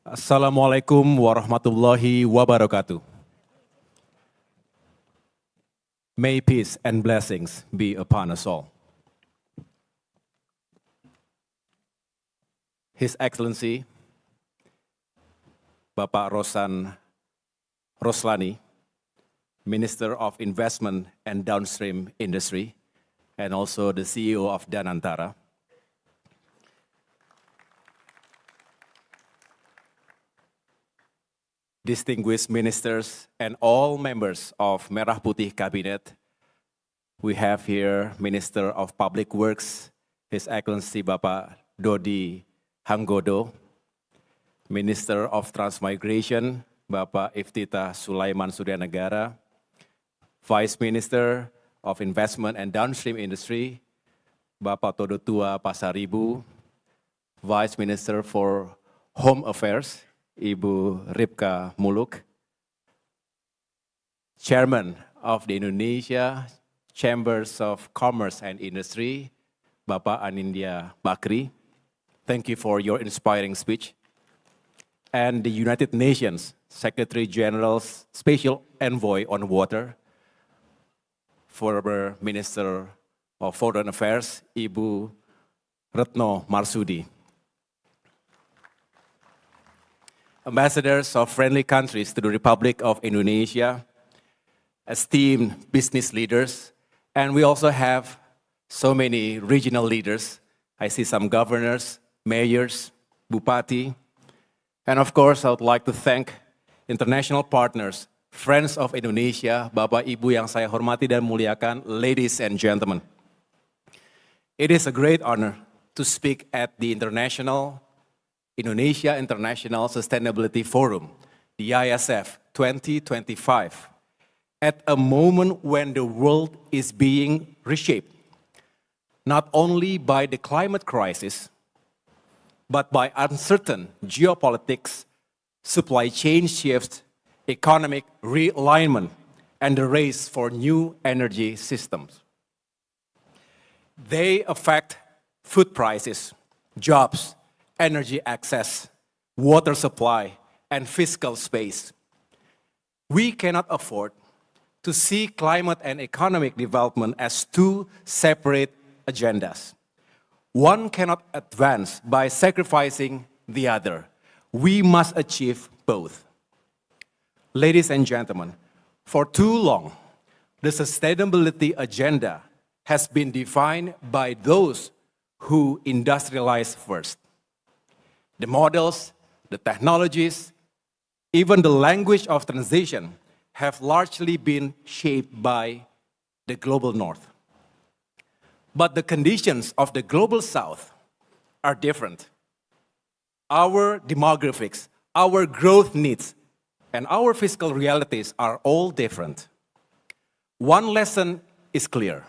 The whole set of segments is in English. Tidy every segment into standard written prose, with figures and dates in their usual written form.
Assalamualaikum warahmatullahi wabarakatuh. May peace and blessings be upon us all. His Excellency, Bapak Roslani, Minister of Investment and Downstream Industry, and also the CEO of Danantara. Distinguished ministers and all members of Merah Putih Cabinet. We have here Minister of Public Works, His Excellency Bapak Dodi Hanggodo, Minister of Transmigration, Bapak Iftitah Sulaiman Suryanegara, Vice Minister of Investment and Downstream Industry, Bapak Todotua Pasaribu, Vice Minister for Home Affairs, Ibu Ripka Muluk, Chairman of the Indonesia Chambers of Commerce and Industry, Bapak Anindya Bakri. Thank you for your inspiring speech. And the United Nations Secretary General's Special Envoy on Water, former Minister of Foreign Affairs, Ibu Retno Marsudi. Ambassadors of friendly countries to the Republic of Indonesia, esteemed business leaders, and we also have so many regional leaders. I see some governors, mayors, bupati, and of course I would like to thank international partners, friends of Indonesia, Bapak Ibu yang saya hormati dan muliakan, ladies and gentlemen. It is a great honor to speak at the Indonesia International Sustainability Forum, the ISF 2025, at a moment when the world is being reshaped, not only by the climate crisis, but by uncertain geopolitics, supply chain shifts, economic realignment, and the race for new energy systems. They affect food prices, jobs, energy access, water supply, and fiscal space. We cannot afford to see climate and economic development as two separate agendas. One cannot advance by sacrificing the other. We must achieve both. Ladies and gentlemen, for too long, the sustainability agenda has been defined by those who industrialize first. The models, the technologies, even the language of transition have largely been shaped by the global north. But the conditions of the global south are different. Our demographics, our growth needs, and our fiscal realities are all different. One lesson is clear.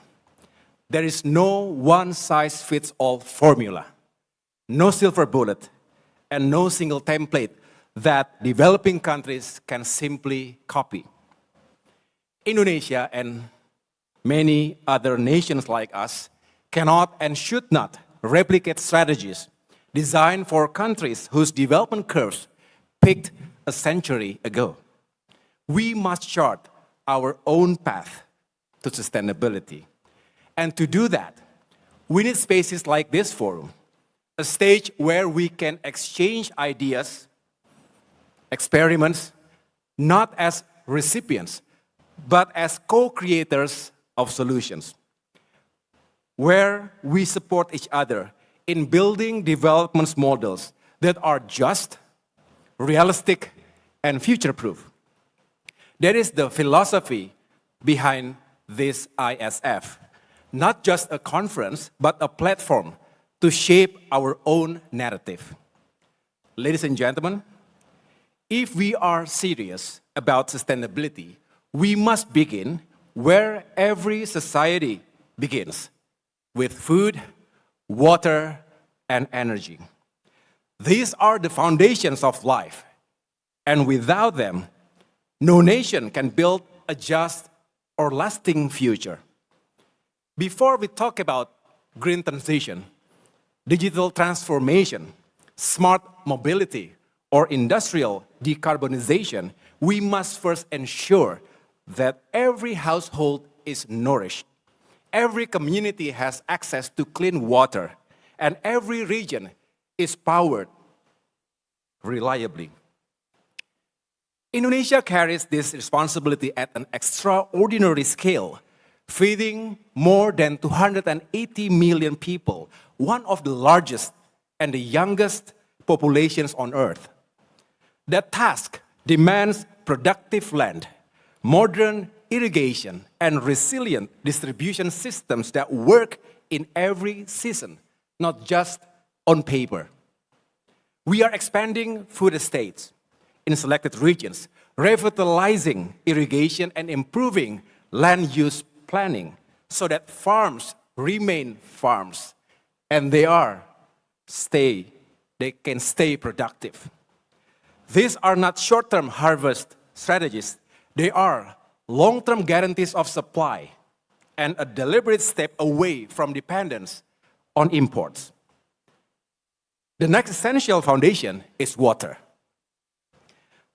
There is no one-size-fits-all formula, no silver bullet, and no single template that developing countries can simply copy. Indonesia and many other nations like us cannot and should not replicate strategies designed for countries whose development curves peaked a century ago. We must chart our own path to sustainability. And to do that, we need spaces like this forum, a stage where we can exchange ideas, experiments, not as recipients, but as co-creators of solutions, where we support each other in building development models that are just, realistic, and future-proof. That is the philosophy behind this ISF, not just a conference, but a platform to shape our own narrative. Ladies and gentlemen, if we are serious about sustainability, we must begin where every society begins, with food, water, and energy. These are the foundations of life, and without them, no nation can build a just or lasting future. Before we talk about green transition, digital transformation, smart mobility, or industrial decarbonization, we must first ensure that every household is nourished, every community has access to clean water, and every region is powered reliably. Indonesia carries this responsibility at an extraordinary scale, feeding more than 280 million people, one of the largest and the youngest populations on earth. That task demands productive land, modern irrigation, and resilient distribution systems that work in every season, not just on paper. We are expanding food estates in selected regions, revitalizing irrigation and improving land use planning so that farms remain farms and they can stay productive. These are not short-term harvest strategies. They are long-term guarantees of supply and a deliberate step away from dependence on imports. The next essential foundation is water.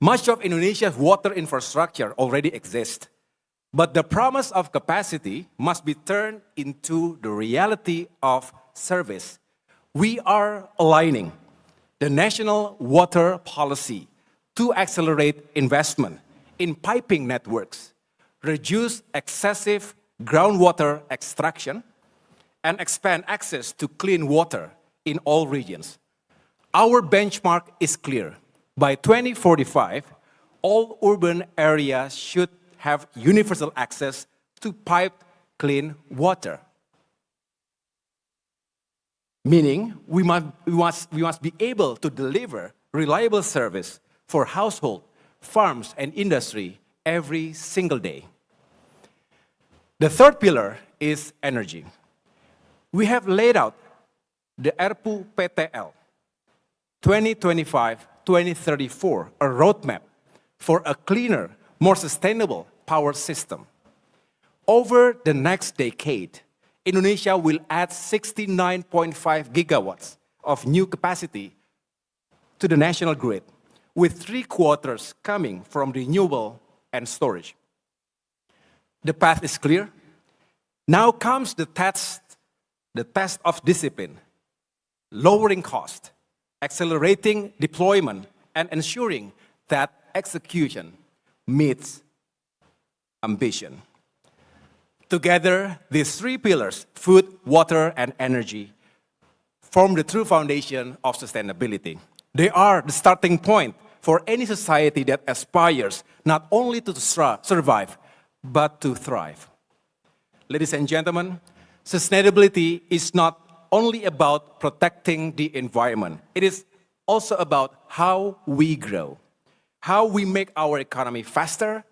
Much of Indonesia's water infrastructure already exists, but the promise of capacity must be turned into the reality of service. We are aligning the national water policy to accelerate investment in piping networks, reduce excessive groundwater extraction, and expand access to clean water in all regions. Our benchmark is clear. By 2045, all urban areas should have universal access to piped clean water. Meaning, we must be able to deliver reliable service for household, farms, and industry every single day. The third pillar is energy. We have laid out the ERPU PTL 2025-2034, a roadmap for a cleaner, more sustainable power system. Over the next decade, Indonesia will add 69.5 gigawatts of new capacity to the national grid, with 3/4 coming from renewable and storage. The path is clear. Now comes the test of discipline, lowering cost, accelerating deployment, and ensuring that execution meets ambition. Together, these three pillars, food, water, and energy, form the true foundation of sustainability. They are the starting point for any society that aspires not only to survive, but to thrive. Ladies and gentlemen, sustainability is not only about protecting the environment. It is also about how we grow, how we make our economy faster,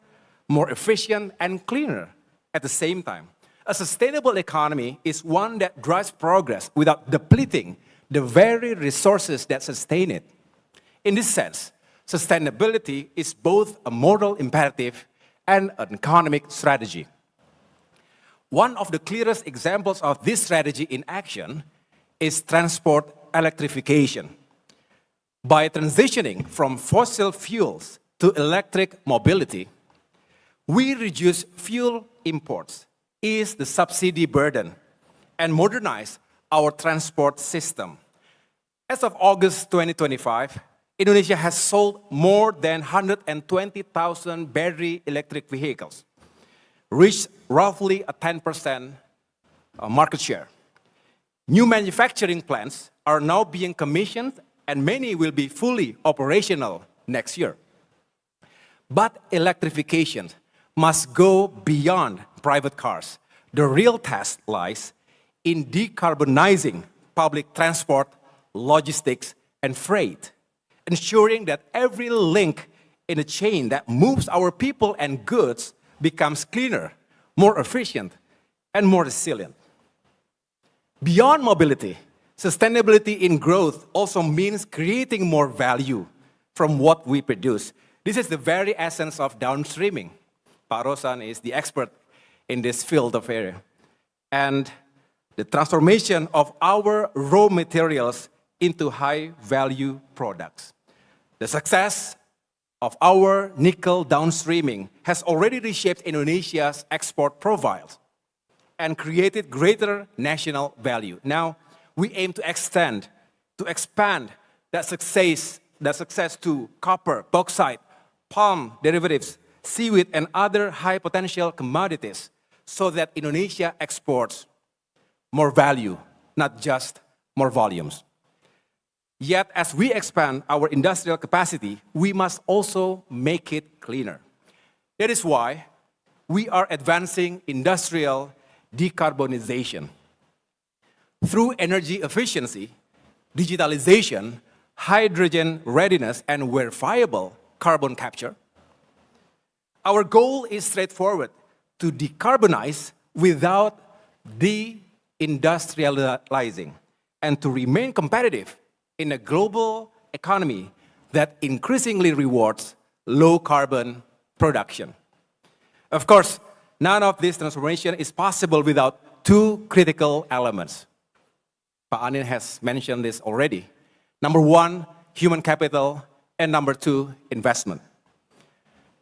more efficient, and cleaner at the same time. A sustainable economy is one that drives progress without depleting the very resources that sustain it. In this sense, sustainability is both a moral imperative and an economic strategy. One of the clearest examples of this strategy in action is transport electrification. By transitioning from fossil fuels to electric mobility, we reduce fuel imports, ease the subsidy burden, and modernize our transport system. As of August 2025, Indonesia has sold more than 120,000 battery electric vehicles, reached roughly a 10% market share. New manufacturing plants are now being commissioned, and many will be fully operational next year. But electrification must go beyond private cars. The real task lies in decarbonizing public transport, logistics, and freight, ensuring that every link in a chain that moves our people and goods becomes cleaner, more efficient, and more resilient. Beyond mobility, sustainability in growth also means creating more value from what we produce. This is the very essence of downstreaming. Pak Rosan is the expert in this field of area. And the transformation of our raw materials into high-value products. The success of our nickel downstreaming has already reshaped Indonesia's export profiles and created greater national value. Now, we aim to expand that success to copper, bauxite, palm derivatives, seaweed, and other high potential commodities so that Indonesia exports more value, not just more volumes. Yet, as we expand our industrial capacity, we must also make it cleaner. That is why we are advancing industrial decarbonization. Through energy efficiency, digitalization, hydrogen readiness, and verifiable carbon capture, our goal is straightforward: to decarbonize without deindustrializing and to remain competitive in a global economy that increasingly rewards low carbon production. Of course, none of this transformation is possible without two critical elements. Pak Anin has mentioned this already. Number one, human capital, and number two, investment.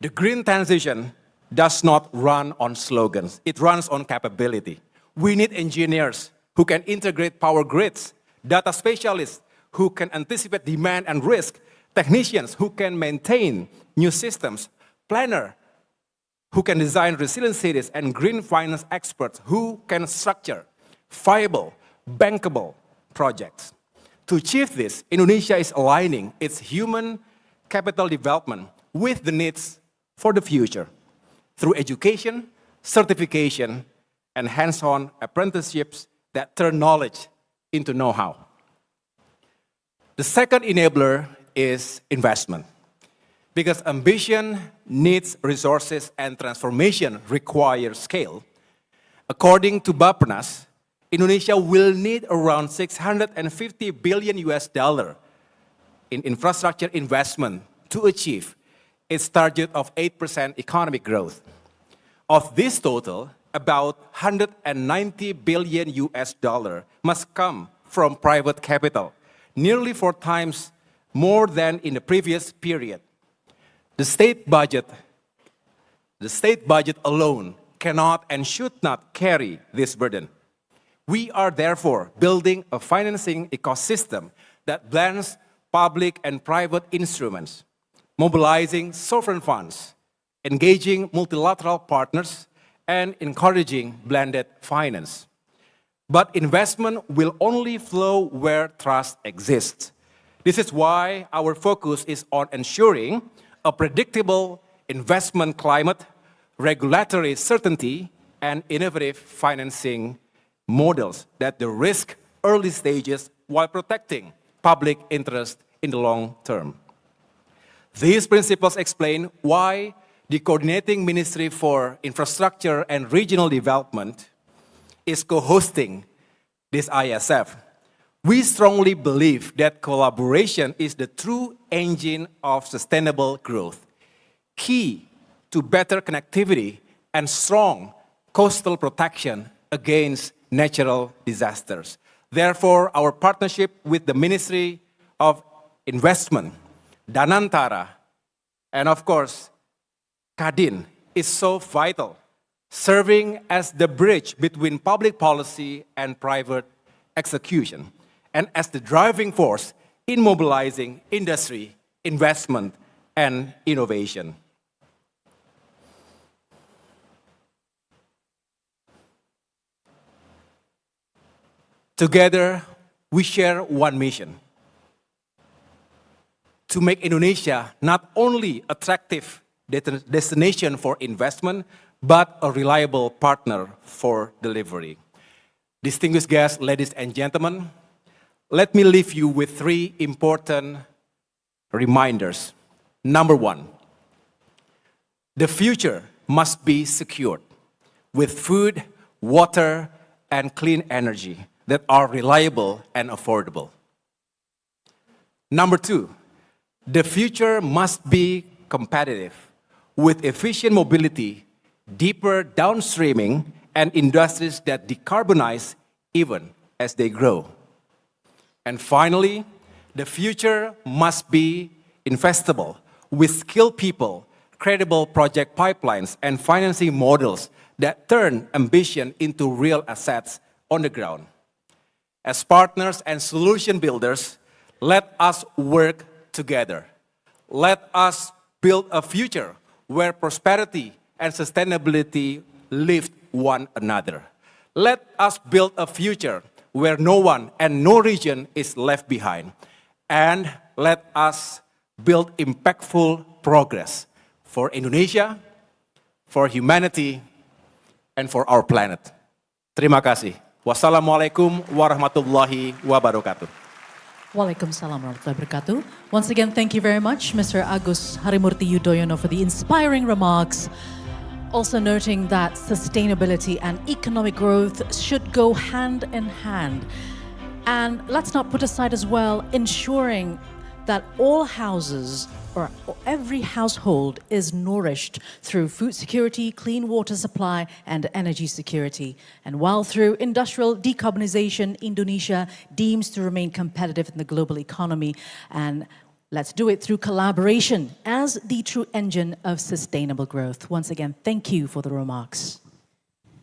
The green transition does not run on slogans. It runs on capability. We need engineers who can integrate power grids, data specialists who can anticipate demand and risk, technicians who can maintain new systems, planners who can design resilient cities, and green finance experts who can structure viable, bankable projects. To achieve this, Indonesia is aligning its human capital development with the needs for the future through education, certification, and hands-on apprenticeships that turn knowledge into know-how. The second enabler is investment. Because ambition needs resources and transformation requires scale, according to Bappenas, Indonesia will need around $650 billion in infrastructure investment to achieve its target of 8% economic growth. Of this total, about $190 billion must come from private capital, nearly 4 times more than in the previous period. The state budget alone cannot and should not carry this burden. We are therefore building a financing ecosystem that blends public and private instruments, mobilizing sovereign funds, engaging multilateral partners, and encouraging blended finance. But investment will only flow where trust exists. This is why our focus is on ensuring a predictable investment climate, regulatory certainty, and innovative financing models that de-risk early stages while protecting public interest in the long term. These principles explain why the Coordinating Ministry for Infrastructure and Regional Development is co-hosting this ISF. We strongly believe that collaboration is the true engine of sustainable growth, key to better connectivity and strong coastal protection against natural disasters. Therefore, our partnership with the Ministry of Investment, Danantara, and of course, Kadin is so vital, serving as the bridge between public policy and private execution, and as the driving force in mobilizing industry, investment, and innovation. Together, we share one mission: to make Indonesia not only attractive destination for investment, but a reliable partner for delivery. Distinguished guests, ladies and gentlemen, let me leave you with 3 important reminders. Number 1, the future must be secured with food, water, and clean energy that are reliable and affordable. Number 2, the future must be competitive with efficient mobility, deeper downstreaming, and industries that decarbonize even as they grow. And finally, the future must be investable, with skilled people, credible project pipelines, and financing models that turn ambition into real assets on the ground. As partners and solution builders, let us work together. Let us build a future where prosperity and sustainability lift one another. Let us build a future where no one and no region is left behind. And let us build impactful progress for Indonesia, for humanity, and for our planet. Terima kasih. Wassalamualaikum warahmatullahi wabarakatuh. Waalaikumsalam warahmatullahi wabarakatuh. Once again, thank you very much, Mr. Agus Harimurti Yudhoyono, for the inspiring remarks. Also noting that sustainability and economic growth should go hand in hand. And let's not put aside as well ensuring that all houses or every household is nourished through food security, clean water supply, and energy security. And while through industrial decarbonization, Indonesia deems to remain competitive in the global economy. And let's do it through collaboration as the true engine of sustainable growth. Once again, thank you for the remarks.